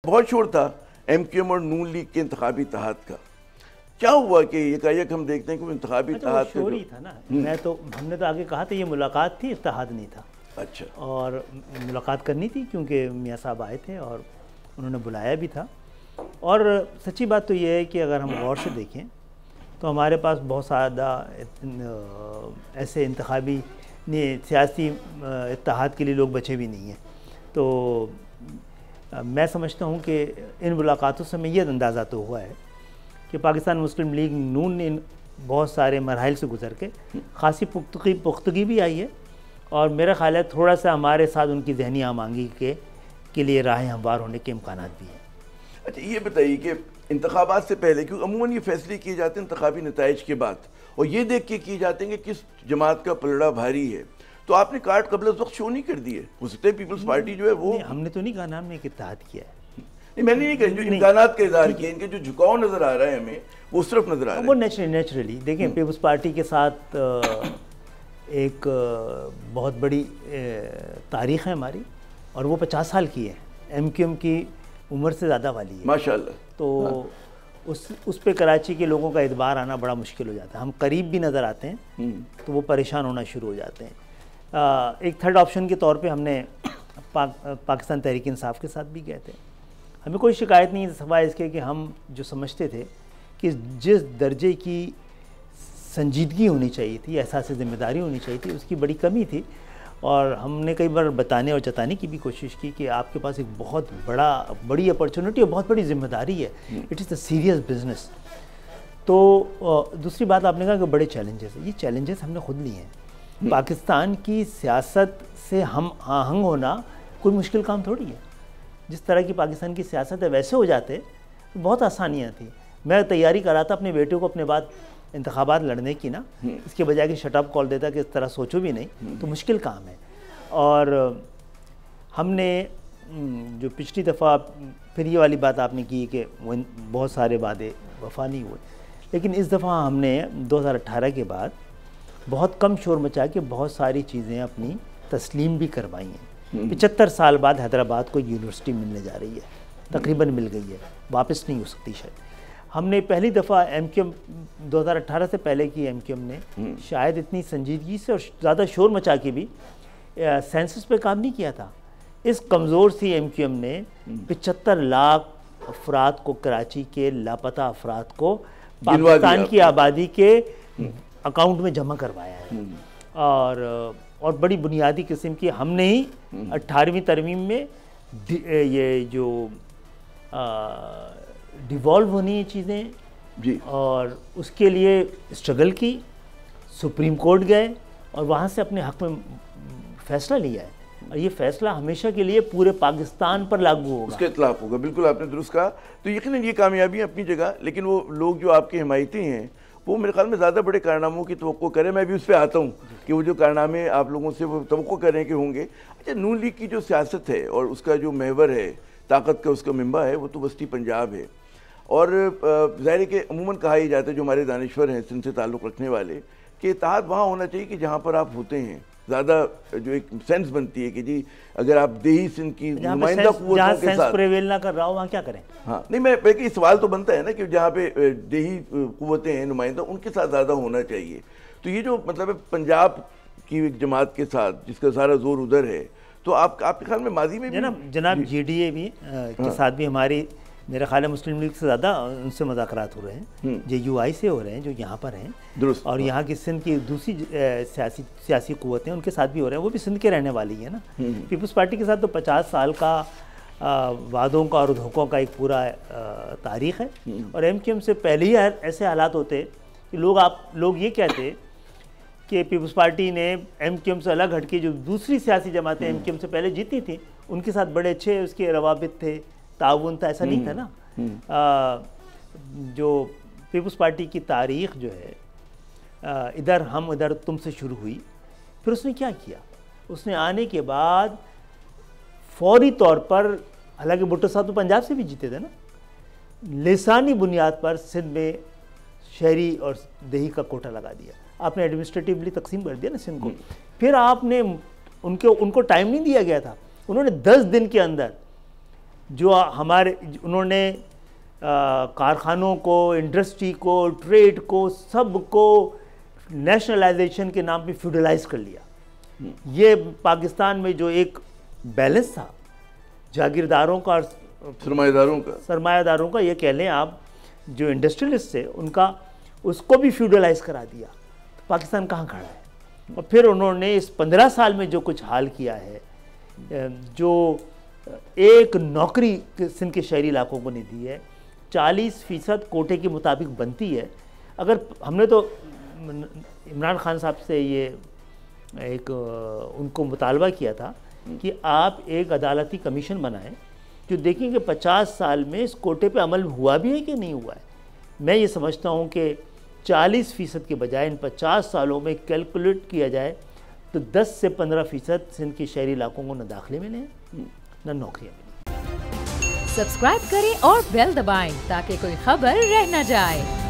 बहुत शोर था एमक्यूएम और नून लीग के इंतखाबी इत्तेहाद का। क्या हुआ कि एकाएक हम देखते हैं कि वो इंतखाबी इत्तेहाद शोर ही था ना। हमने तो आगे कहा था ये मुलाकात थी, इत्तेहाद नहीं था। अच्छा। और मुलाकात करनी थी क्योंकि मियाँ साहब आए थे और उन्होंने बुलाया भी था। और सच्ची बात तो ये है कि अगर हम गौर से देखें तो हमारे पास बहुत ज़्यादा ऐसे इंतखाबी सियासी इत्तेहाद के लिए लोग बचे भी नहीं हैं। तो मैं समझता हूँ कि इन मुलाकातों से हमें यह अंदाज़ा तो हुआ है कि पाकिस्तान मुस्लिम लीग नून ने बहुत सारे मरहल से गुजर के खासी पुख्तगी भी आई है और मेरा ख्याल है थोड़ा सा हमारे साथ उनकी जहनी आमांगी के लिए राहें हमवार होने के इम्कान भी हैं। अच्छा, ये बताइए कि इंतखाबात से पहले, क्योंकि अमूमन ये फैसले किए जाते हैं इंतखाबी नताइज के बाद और ये देख के किए जाते हैं कि किस जमात का पलड़ा भारी है, तो आपने कार्ड कबल उस वक्त शो नहीं कर दिए। हो सकता है पीपल्स पार्टी जो है वो, हमने तो नहीं कहा ना हमने एक इत्तेहाद किया है। नहीं, मैंने नहीं कहा, जो इम्कानात का इज़हार किया, इनके जो झुकाव नजर आ रहा है हमें वो उस तरफ नजर आ रहा है। वो नेचुरली देखें, पीपल्स पार्टी के साथ एक बहुत बड़ी तारीख़ है हमारी और वो 50 साल की है। एमक्यूएम की उम्र से ज़्यादा वाली है माशाल्लाह। तो उस पे कराची के लोगों का एतबार आना बड़ा मुश्किल हो जाता है। हम करीब भी नज़र आते हैं तो वो परेशान होना शुरू हो जाते हैं। एक थर्ड ऑप्शन के तौर पे हमने पाकिस्तान तहरीक इंसाफ के साथ भी गए थे। हमें कोई शिकायत नहीं, सवाल इसके कि हम जो समझते थे कि जिस दर्जे की संजीदगी होनी चाहिए थी, एहसास ज़िम्मेदारी होनी चाहिए थी, उसकी बड़ी कमी थी। और हमने कई बार बताने और जताने की भी कोशिश की कि आपके पास एक बहुत बड़ी अपॉर्चुनिटी और बहुत बड़ी जिम्मेदारी है। It is the serious business. तो दूसरी बात आपने कहा कि बड़े चैलेंजेस हैं, ये चैलेंजेस हमने खुद लिए हैं। पाकिस्तान की सियासत से हम आहंग होना कोई मुश्किल काम थोड़ी है। जिस तरह की पाकिस्तान की सियासत है वैसे हो जाते तो बहुत आसानियाँ थी। मैं तैयारी कर रहा था अपने बेटे को अपने बाद इंतखाबात लड़ने की ना, इसके बजाय कि शटअप कॉल देता कि इस तरह सोचो भी नहीं, तो मुश्किल काम है। और हमने जो पिछली दफ़ा फिर ये वाली बात आपने की कि बहुत सारे वादे वफा नहीं हुए, लेकिन इस दफ़ा हमने 2018 के बाद बहुत कम शोर मचा के बहुत सारी चीज़ें अपनी तस्लीम भी करवाई हैं। 75 साल बाद हैदराबाद को यूनिवर्सिटी मिलने जा रही है, तकरीबन मिल गई है, वापस नहीं हो सकती शायद। हमने पहली दफ़ा एमक्यूएम 2018 से पहले की एमक्यूएम ने शायद इतनी संजीदगी से और ज़्यादा शोर मचा के भी सेंसस पे काम नहीं किया था। इस कमज़ोर सी एमक्यूएम ने 75 लाख अफराद को, कराची के लापता अफराद को पाकिस्तान की आबादी के अकाउंट में जमा करवाया है। और बड़ी बुनियादी किस्म की हमने ही 18वीं तरमीम में ये जो डिवॉल्व होनी है चीज़ें जी, और उसके लिए स्ट्रगल की, सुप्रीम कोर्ट गए और वहाँ से अपने हक़ में फ़ैसला लिया है। और ये फ़ैसला हमेशा के लिए पूरे पाकिस्तान पर लागू होगा, उसके खिलाफ होगा। बिल्कुल आपने दुरुस्त कहा। तो यकीनन ये कामयाबी अपनी जगह, लेकिन वो लोग जो आपके हिमायती हैं वो मेरे ख्याल में ज़्यादा बड़े कारनामों की तवक्को करें। मैं भी उस पर आता हूँ कि वो जो कारनामे आप लोगों से वो तवक्को करें कि होंगे। अच्छा, नून लीग की जो सियासत है और उसका जो महवर है, ताकत का उसका मिंबा है, वो तो वस्ती पंजाब है। और ज़ाहिर है कि अमूमन कहा ही जाता है, जो हमारे दानिश्वर हैं सिंध से ताल्लुक़ रखने वाले, कि इत्तेहाद वहाँ होना चाहिए कि जहाँ पर आप होते हैं। ज़्यादा जो एक सेंस बनती है कि जी अगर आप देही सिंध की नुमाइंदा कुव्वतों के साथ प्रेवेल ना कर रहा हो वहाँ क्या करें। हाँ, नहीं, मैं एक सवाल तो बनता है ना कि जहाँ पे देही कुव्वतें हैं नुमाइंदा, उनके साथ ज़्यादा होना चाहिए। तो ये जो मतलब है पंजाब की एक जमात के साथ जिसका सारा जोर उधर है, तो आपके ख्याल में माजी में भी जनाब GDA भी के साथ भी हमारी, मेरा ख्याल है मुस्लिम लीग से ज़्यादा उनसे मुज़ाकरात हो रहे हैं, JUI से हो रहे हैं जो यहाँ पर हैं, और यहाँ की सिंध की दूसरी सियासी कुव्वतें उनके साथ भी हो रहे हैं, वो भी सिंध के रहने वाली है ना। पीपल्स पार्टी के साथ तो 50 साल का वादों का और धोखों का एक पूरा तारीख़ है। और एमक्यूएम से पहले ही ऐसे हालात होते कि लोग ये कहते कि पीपल्स पार्टी ने एमक्यूएम से अलग हटके जो दूसरी सियासी जमातें एमक्यूएम से पहले जीती थी उनके साथ बड़े अच्छे उसके रवाबित थे, ताउन था। ऐसा नहीं था ना। जो पीपल्स पार्टी की तारीख़ जो है इधर हम इधर तुमसे शुरू हुई, फिर उसने क्या किया, उसने आने के बाद फौरी तौर पर, हालांकि भुट्टो साहब तो पंजाब से भी जीते थे ना, लिसानी बुनियाद पर सिंध में शहरी और देही का कोटा लगा दिया। आपने एडमिनिस्ट्रेटिवली तकसीम कर दिया ना सिंध को। फिर आपने उनको टाइम नहीं दिया गया था। उन्होंने 10 दिन के अंदर जो हमारे उन्होंने कारखानों को, इंडस्ट्री को, ट्रेड को, सब को नेशनलाइजेशन के नाम पे फ्यूडलाइज कर लिया। ये पाकिस्तान में जो एक बैलेंस था जागीरदारों का और सरमायादारों का, ये कह लें आप, जो इंडस्ट्रियलिस्ट थे उनका, उसको भी फ्यूडलाइज करा दिया। तो पाकिस्तान कहाँ खड़ा है? और फिर उन्होंने इस 15 साल में जो कुछ हाल किया है, जो एक नौकरी सिंध के शहरी इलाकों को नहीं दी है, 40% कोटे के मुताबिक बनती है। अगर हमने तो इमरान खान साहब से ये एक उनको मुतालबा किया था कि आप एक अदालती कमीशन बनाएं जो देखें कि 50 साल में इस कोटे पे अमल हुआ भी है कि नहीं हुआ है। मैं ये समझता हूँ कि 40% के बजाय इन 50 सालों में कैलकुलेट किया जाए तो 10 से 15% सिंध के शहरी इलाकों को न दाखिले मिले न नौकरियाँ मिलें। सब्सक्राइब करें और बेल दबाएं ताकि कोई खबर रह न जाए।